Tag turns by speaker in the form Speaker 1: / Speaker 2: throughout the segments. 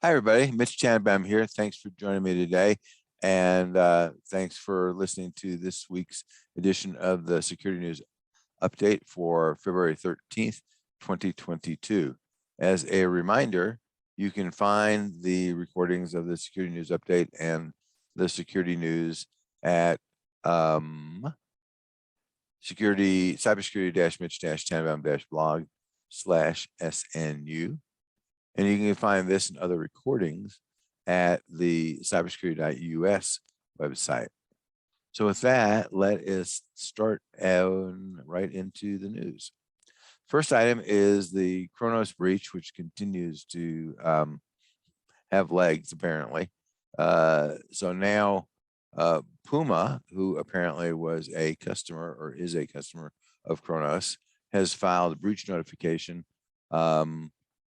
Speaker 1: Hi, everybody. Mitch Tanenbaum here. Thanks for joining me today. And thanks for listening to this week's edition of the Security News Update for February 13th, 2022. As a reminder, you can find the recordings of the Security News Update and the Security News at cybersecurity-mitch-tanenbaum-blog/SNU. And you can find this and other recordings at the cybersecurity.us website. So with that, let us start right into the news. First item is the Kronos breach, which continues to have legs, apparently. So now Puma, who apparently was a customer or is a customer of Kronos, has filed a breach notification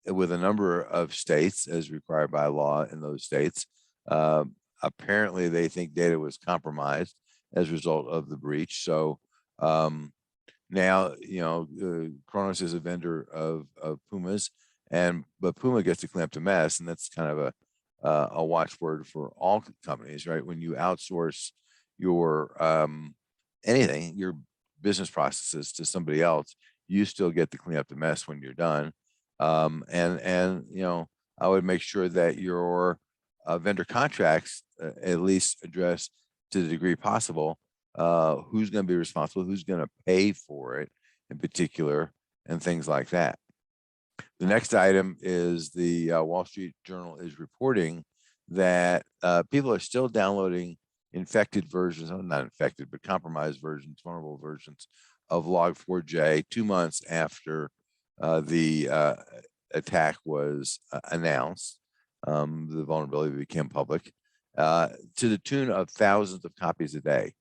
Speaker 1: with a number of states as required by law in those states. Apparently, they think data was compromised as a result of the breach. So now, Kronos is a vendor of Puma's, but Puma gets to clean up the mess, and that's kind of a watchword for all companies, right? When you outsource your anything, your business processes to somebody else, you still get to clean up the mess when you're done. I would make sure that your vendor contracts at least address to the degree possible who's going to be responsible, who's going to pay for it in particular, and things like that. The next item is the Wall Street Journal is reporting that people are still downloading infected versions, not infected, but compromised versions, vulnerable versions of Log4J 2 months after the attack was announced. The vulnerability became public to the tune of thousands of copies a day.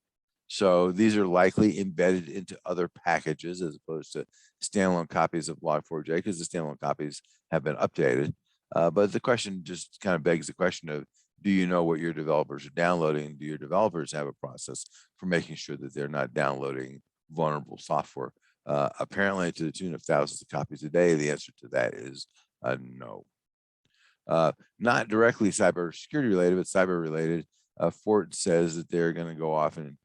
Speaker 1: So these are likely embedded into other packages as opposed to standalone copies of Log4j, because the standalone copies have been updated. But the question just kind of begs the question of, do you know what your developers are downloading? Do your developers have a process for making sure that they're not downloading vulnerable software? Apparently to the tune of thousands of copies a day. The answer to that is no. Not directly cybersecurity related, but cyber related. Ford says that they're going to go off and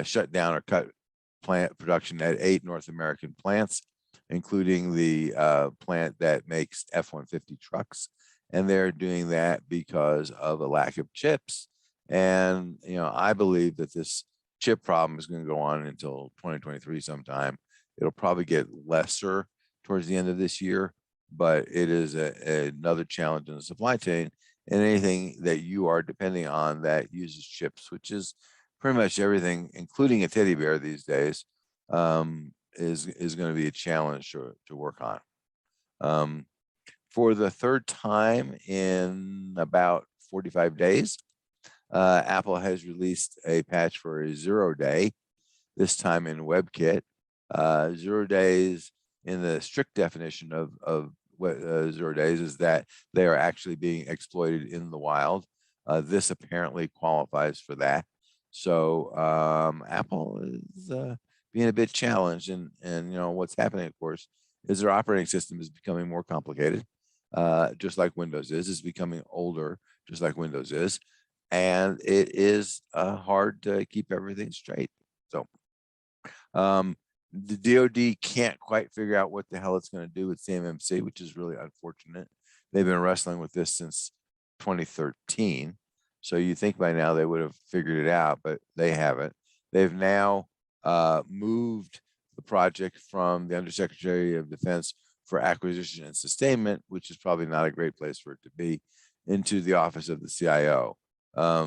Speaker 1: shut down or cut plant production at 8 North American plants, including the plant that makes F-150 trucks. And they're doing that because of a lack of chips. And, I believe that this chip problem is going to go on until 2023 sometime. It'll probably get lesser towards the end of this year, but it is another challenge in the supply chain. And anything that you are depending on that uses chips, which is pretty much everything, including a teddy bear these days, is going to be a challenge to work on. For the third time in about 45 days, Apple has released a patch for a 0-day, this time in WebKit. 0 days in the strict definition of what 0 days is that they are actually being exploited in the wild. This apparently qualifies for that. So Apple is being a bit challenged, and what's happening, of course, is their operating system is becoming more complicated, just like Windows is. It's becoming older, just like Windows is, and it is hard to keep everything straight. So the DoD can't quite figure out what the hell it's going to do with CMMC, which is really unfortunate. They've been wrestling with this since 2013. So you think by now they would have figured it out, but they haven't. They've now moved the project from the Undersecretary of Defense for Acquisition and Sustainment, which is probably not a great place for it to be, into the office of the CIO. I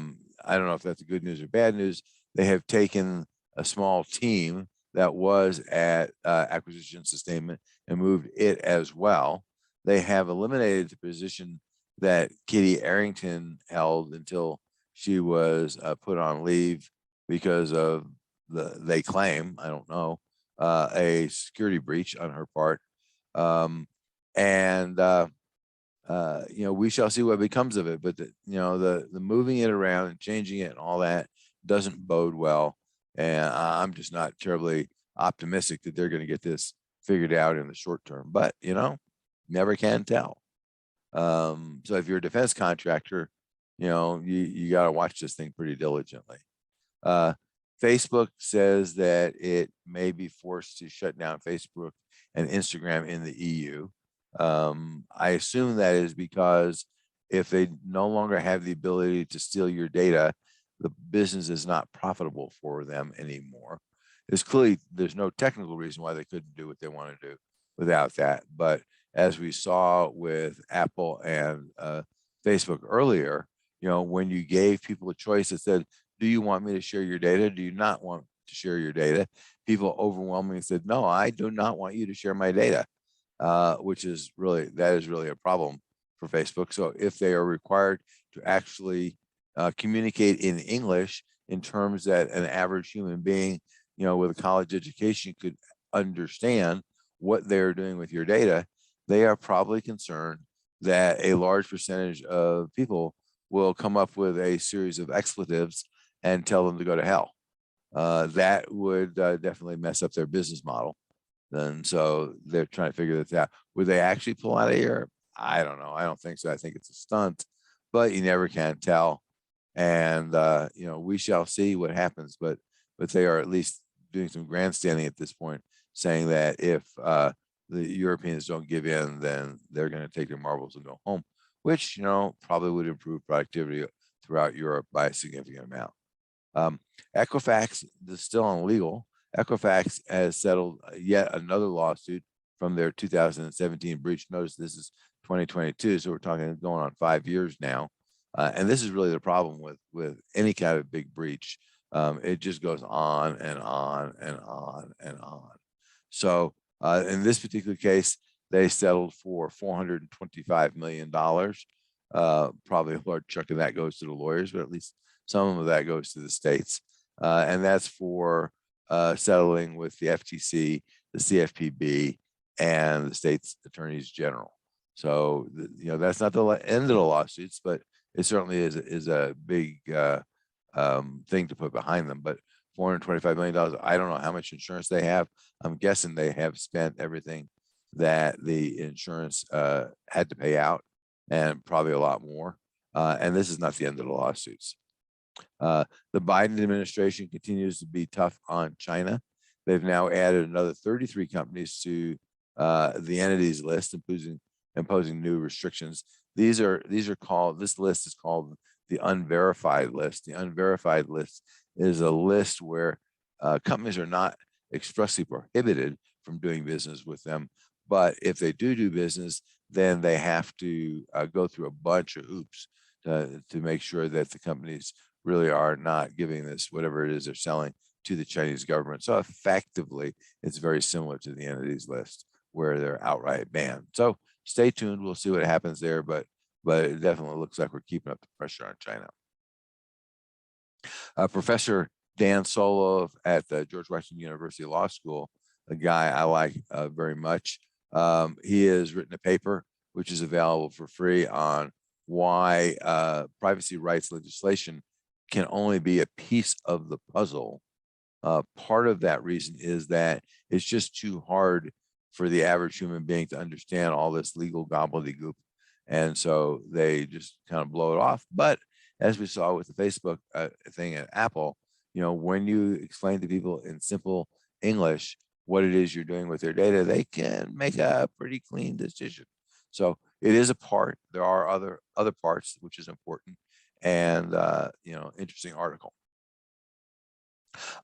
Speaker 1: don't know if that's good news or bad news. They have taken a small team that was at Acquisition Sustainment and moved it as well. They have eliminated the position that Katie Arrington held until she was put on leave because of they claim, I don't know, a security breach on her part. We shall see what becomes of it. But the moving it around and changing it and all that doesn't bode well. And I'm just not terribly optimistic that they're going to get this figured out in the short term. But never can tell. So if you're a defense contractor, you got to watch this thing pretty diligently. Facebook says that it may be forced to shut down Facebook and Instagram in the EU. I assume that is because if they no longer have the ability to steal your data, the business is not profitable for them anymore. There's no technical reason why they couldn't do what they want to do without that. But as we saw with Apple and Facebook earlier, when you gave people a choice that said, do you want me to share your data? Do you not want to share your data? People overwhelmingly said, no, I do not want you to share my data, which is really a problem for Facebook. So if they are required to actually communicate in English in terms that an average human being, with a college education could understand what they're doing with your data, they are probably concerned that a large percentage of people will come up with a series of expletives and tell them to go to hell. That would definitely mess up their business model. And so they're trying to figure this out. Would they actually pull out of here? I don't know. I don't think so. I think it's a stunt, but you never can tell. And we shall see what happens. But they are at least doing some grandstanding at this point, saying that if the Europeans don't give in, then they're going to take their marbles and go home, which probably would improve productivity throughout Europe by a significant amount. Equifax is still on legal. Equifax has settled yet another lawsuit from their 2017 breach. Notice this is 2022, so we're talking going on 5 years now. And this is really the problem with any kind of big breach. It just goes on and on and on and on. So in this particular case, they settled for $425 million. Probably a large chunk of that goes to the lawyers, but at least some of that goes to the states. And that's for settling with the FTC, the CFPB, and the state's attorneys general. So, that's not the end of the lawsuits, but it certainly is a big thing to put behind them. But $425 million, I don't know how much insurance they have. I'm guessing they have spent everything that the insurance had to pay out, and probably a lot more. And this is not the end of the lawsuits. The Biden administration continues to be tough on China. They've now added another 33 companies to the entities list, imposing new restrictions. This list is called the unverified list. The unverified list is a list where companies are not expressly prohibited from doing business with them, but if they do business, then they have to go through a bunch of hoops to make sure that the companies really are not giving this, whatever it is they're selling, to the Chinese government. So effectively, it's very similar to the entities list where they're outright banned. So stay tuned. We'll see what happens there, but it definitely looks like we're keeping up the pressure on China. Professor Dan Solow at the George Washington University Law School, a guy I like very much. He has written a paper which is available for free on why privacy rights legislation can only be a piece of the puzzle. Part of that reason is that it's just too hard for the average human being to understand all this legal gobbledygook. And so they just kind of blow it off. But as we saw with the Facebook thing at Apple, when you explain to people in simple English what it is you're doing with their data, they can make a pretty clean decision. So it is a part. There are other parts, which is important, and interesting article.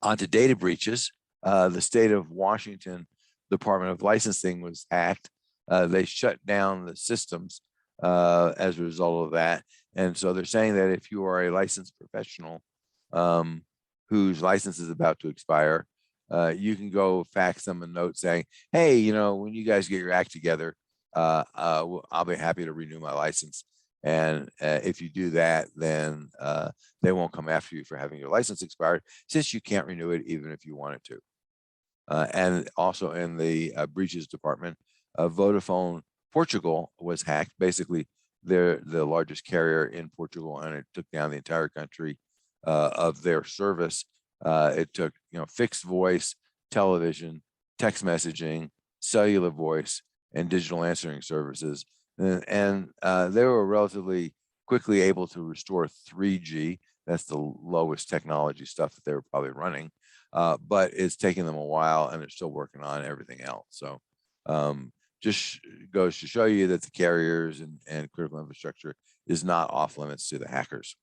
Speaker 1: On to data breaches. The state of Washington Department of Licensing was hacked. They shut down the systems as a result of that. And so they're saying that if you are a licensed professional whose license is about to expire, you can go fax them a note saying, hey, when you guys get your act together, I'll be happy to renew my license. And if you do that, then they won't come after you for having your license expired, since you can't renew it even if you wanted to. And also in the breaches department, Vodafone Portugal was hacked. Basically, they're the largest carrier in Portugal, and it took down the entire country of their service. It took fixed voice, television, text messaging, cellular voice, and digital answering services. and they were relatively quickly able to restore 3G. That's the lowest technology stuff that they were probably running, but it's taken them a while, and they're still working on everything else. So just goes to show you that the carriers and critical infrastructure is not off limits to the hackers.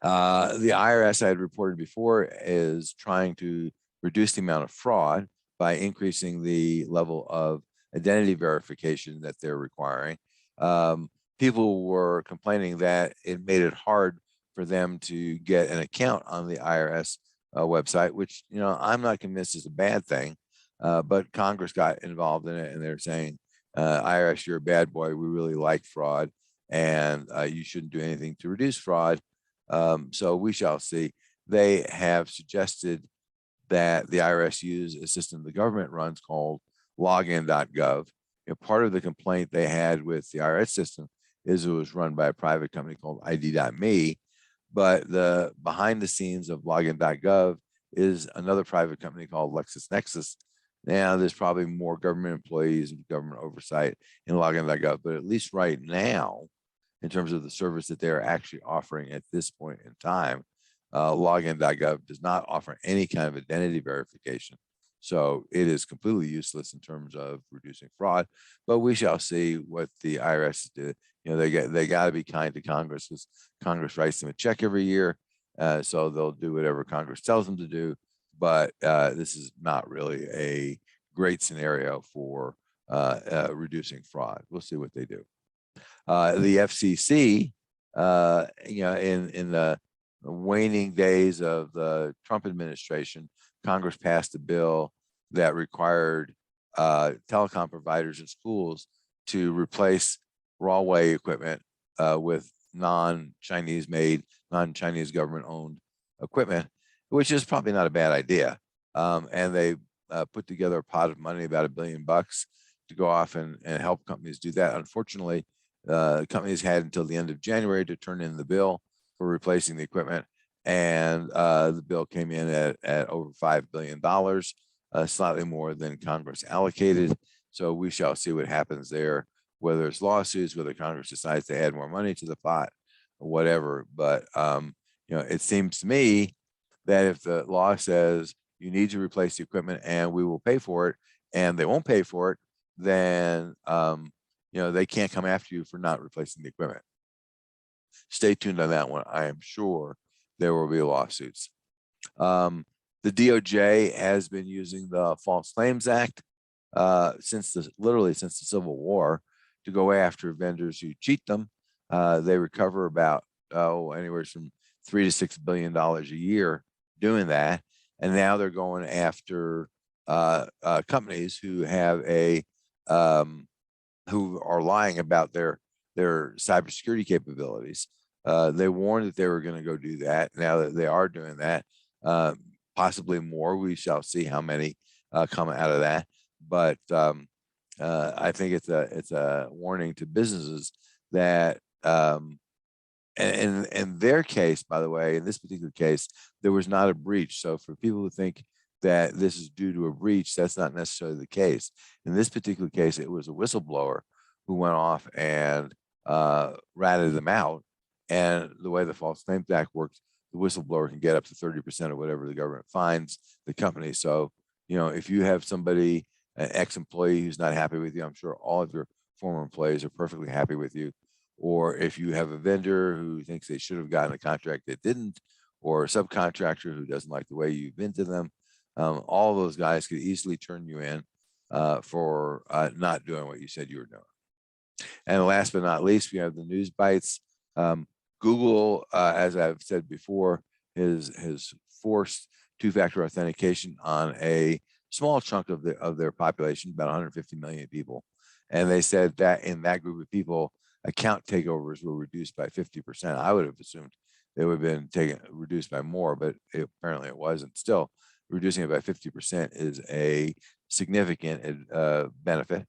Speaker 1: The IRS I had reported before is trying to reduce the amount of fraud by increasing the level of identity verification that they're requiring. People were complaining that it made it hard for them to get an account on the IRS website, which, you know, I'm not convinced is a bad thing, but Congress got involved in it, and they're saying, IRS, you're a bad boy. We really like fraud, and you shouldn't do anything to reduce fraud. So we shall see. They have suggested that the IRS use a system the government runs called login.gov. You know, part of the complaint they had with the IRS system is it was run by a private company called ID.me, but the behind the scenes of login.gov is another private company called LexisNexis. Now there's probably more government employees and government oversight in login.gov, but at least right now, in terms of the service that they're actually offering at this point in time, login.gov does not offer any kind of identity verification. So it is completely useless in terms of reducing fraud, but we shall see what the IRS do. You know, they got to be kind to Congress, because Congress writes them a check every year. So they'll do whatever Congress tells them to do. But this is not really a great scenario for reducing fraud. We'll see what they do. The FCC, you know, in the waning days of the Trump administration, Congress passed a bill that required telecom providers and schools to replace Huawei equipment with non-Chinese made, non-Chinese government owned equipment, which is probably not a bad idea. And they put together a pot of money, about $1 billion, to go off and help companies do that. Unfortunately, companies had until the end of January to turn in the bill for replacing the equipment, and the bill came in at over $5 billion, slightly more than Congress allocated. So we shall see what happens there, whether it's lawsuits, whether Congress decides to add more money to the pot, or whatever. But you know, it seems to me that if the law says you need to replace the equipment and we will pay for it, and they won't pay for it, then you know, they can't come after you for not replacing the equipment. Stay tuned on that one. I am sure there will be lawsuits. The DOJ has been using the False Claims Act literally since the Civil War to go after vendors who cheat them. They recover about anywhere from $3 to $6 billion a year doing that, and now they're going after companies who have who are lying about their cybersecurity capabilities. They warned that they were going to go do that. Now that they are doing that, possibly more. We shall see how many come out of that. But I think it's a warning to businesses that, and in their case, by the way, in this particular case, there was not a breach. So for people who think that this is due to a breach, that's not necessarily the case. In this particular case, it was a whistleblower who went off and ratted them out. And the way the False Claims Act works, the whistleblower can get up to 30% of whatever the government fines the company. So, you know, if you have somebody, an ex-employee who's not happy with you, I'm sure all of your former employees are perfectly happy with you. Or if you have a vendor who thinks they should have gotten a contract that didn't, or a subcontractor who doesn't like the way you've been to them, all those guys could easily turn you in for not doing what you said you were doing. And last but not least, we have the news bites. Google, as I've said before, has forced two-factor authentication on a small chunk of their population, about 150 million people. And they said that in that group of people, account takeovers were reduced by 50%. I would have assumed they would have been reduced by more, but apparently it wasn't. Still, reducing it by 50% is a significant benefit.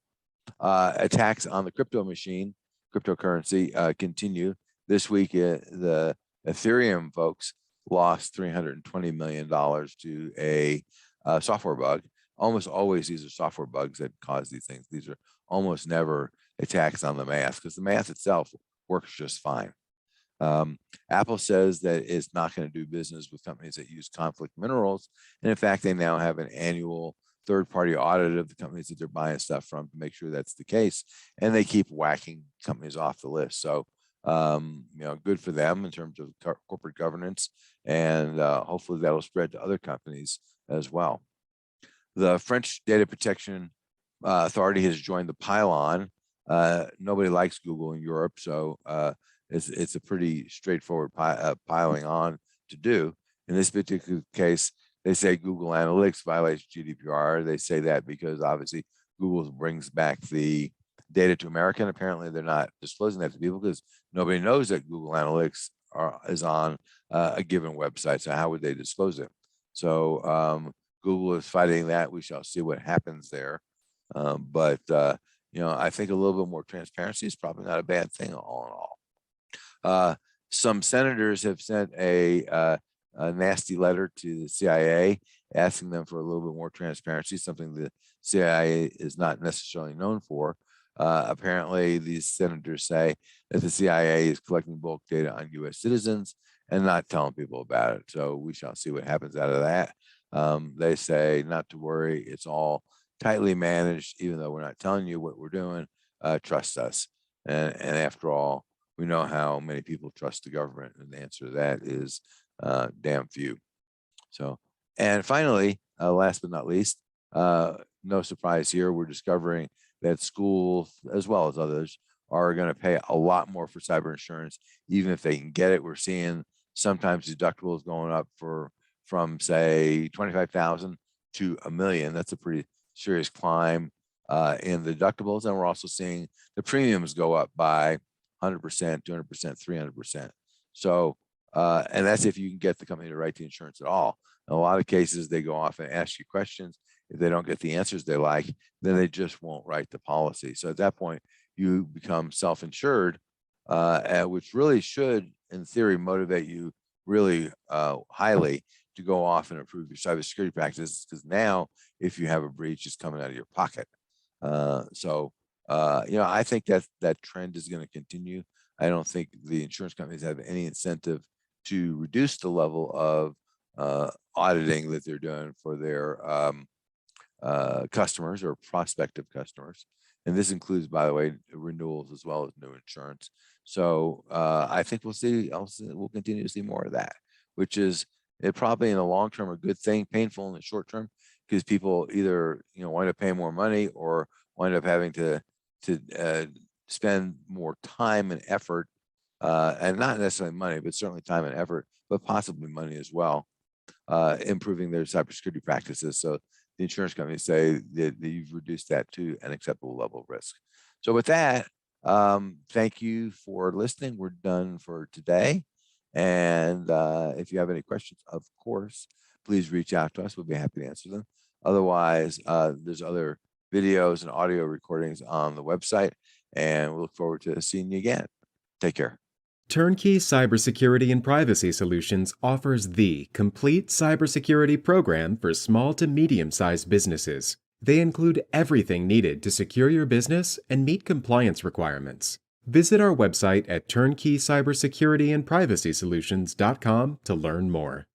Speaker 1: Attacks on the crypto machine, cryptocurrency, continue. This week, the Ethereum folks lost $320 million to a software bug. Almost always, these are software bugs that cause these things. These are almost never attacks on the math, because the math itself works just fine. Apple says that it's not going to do business with companies that use conflict minerals. And in fact, they now have an annual third-party audit of the companies that they're buying stuff from to make sure that's the case. And they keep whacking companies off the list. So, good for them in terms of corporate governance. And hopefully that'll spread to other companies as well. The French Data Protection Authority has joined the pylon. Nobody likes Google in Europe, so it's a pretty straightforward piling on to do. In this particular case, they say Google Analytics violates GDPR. They say that because obviously Google brings back the data to America, and apparently they're not disclosing that to people because nobody knows that Google Analytics is on a given website. So how would they disclose it? So Google is fighting that. We shall see what happens there. But I think a little bit more transparency is probably not a bad thing all in all. Some senators have sent a nasty letter to the CIA asking them for a little bit more transparency, something the CIA is not necessarily known for. Apparently, these senators say that the CIA is collecting bulk data on U.S. citizens and not telling people about it. So we shall see what happens out of that. They say not to worry, it's all tightly managed, even though we're not telling you what we're doing. Trust us. And after all, we know how many people trust the government, and the answer to that is damn few. So, and finally, last but not least, no surprise here, we're discovering that schools, as well as others, are going to pay a lot more for cyber insurance, even if they can get it. We're seeing sometimes deductibles going up from say 25,000 to $1 million. That's a pretty serious climb in the deductibles, and we're also seeing the premiums go up by 100%, 200%, 300%. So, and that's if you can get the company to write the insurance at all. In a lot of cases, they go off and ask you questions. If they don't get the answers they like, then they just won't write the policy. So at that point, you become self-insured, which really should, in theory, motivate you really highly to go off and improve your cybersecurity practices, because now if you have a breach, it's coming out of your pocket. I think that trend is going to continue. I don't think the insurance companies have any incentive to reduce the level of auditing that they're doing for their customers or prospective customers. And this includes, by the way, renewals as well as new insurance. So I think we'll continue to see more of that, which is probably in the long term a good thing, painful in the short term, because people either wind up paying more money or wind up having to spend more time and effort, and not necessarily money, but certainly time and effort, but possibly money as well, improving their cybersecurity practices. So the insurance companies say that you've reduced that to an acceptable level of risk. So with that, thank you for listening. We're done for today. And if you have any questions, of course, please reach out to us. We'll be happy to answer them. Otherwise, there's other videos and audio recordings on the website, and we look forward to seeing you again. Take care.
Speaker 2: Turnkey Cybersecurity and Privacy Solutions offers the complete cybersecurity program for small to medium-sized businesses. They include everything needed to secure your business and meet compliance requirements. Visit our website at turnkeycybersecurityandprivacysolutions.com to learn more.